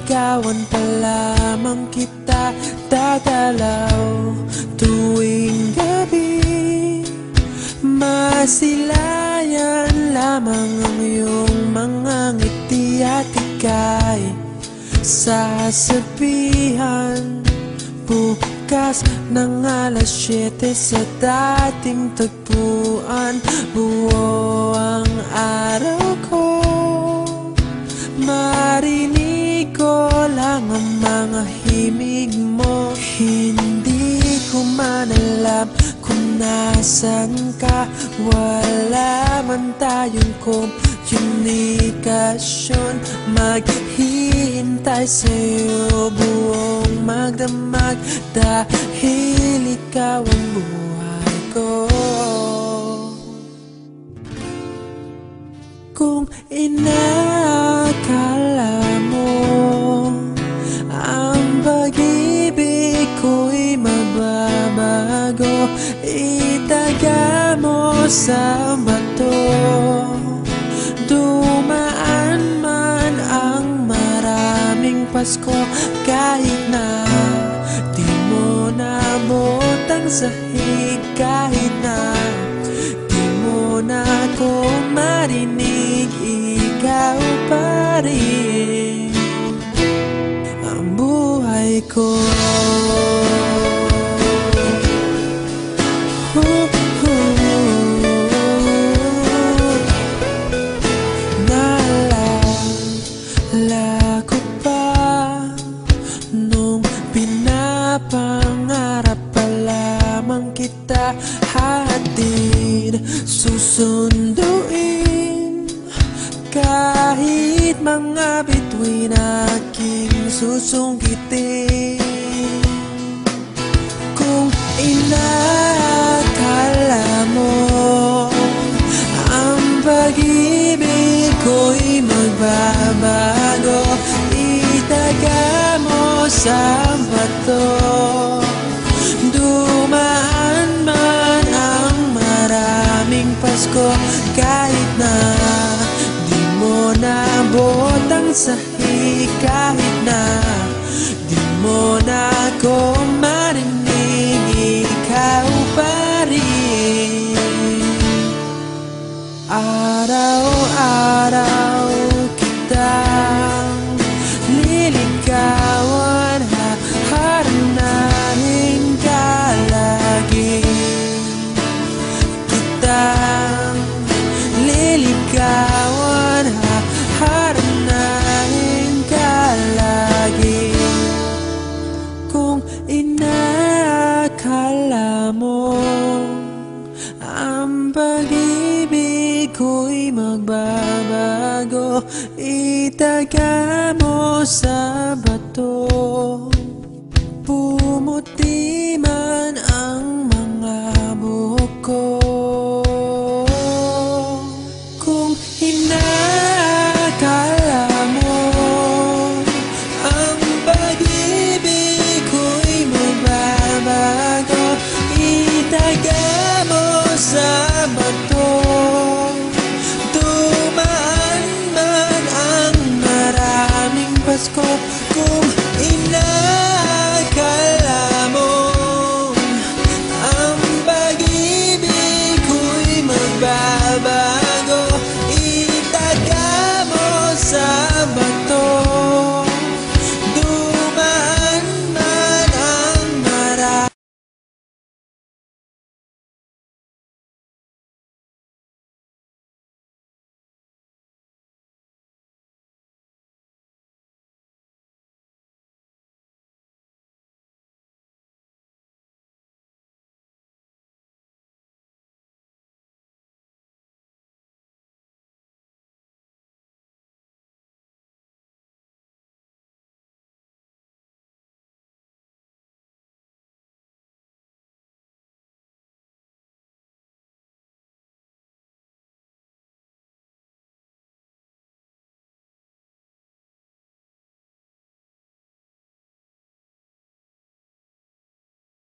Liligawan pa lamang kita, dadalaw tuwing gabi. Masilayan lamang ang iyong mga ngiti at ika'y sasabihan bukas ng alas 7 sa dating tagpuan. Buo ang araw ko, marinig ko lang ang mga himig mo. Hindi ko man alam kung nasan ka, wala man tayong komunikasyon. Maghihintay sa'yo buong magdamag dahil ikaw ang buhay ko. Kung inakala mo ang pag-ibig ko'y mababago, itaga mo sa bato. Dumaan man ang maraming Pasko, kahit na di mo nabot ang sahig, kahit na di mo na ako marinig, ikaw pa rin ang buhay ko. Naalala ko pa nung pinapangarap pa lamang kita, hatid susunduin kahit mga bituin aking susungkitin. Kung inakala mo ang pag-ibig ko'y magbabago, itaga mo sa bato. Dumaan man ang maraming Pasko, kahit na di mo nabot ang sahig, kahit na di mo na ako marinig, ikaw pa rin. Araw-araw kitang liligawan, haharanahin ka lagi. Kitang liligawan, haharanahin ka lagi. Kung inakala mo ang pag-ibig ko'y magbabago, itaga mo sa bato.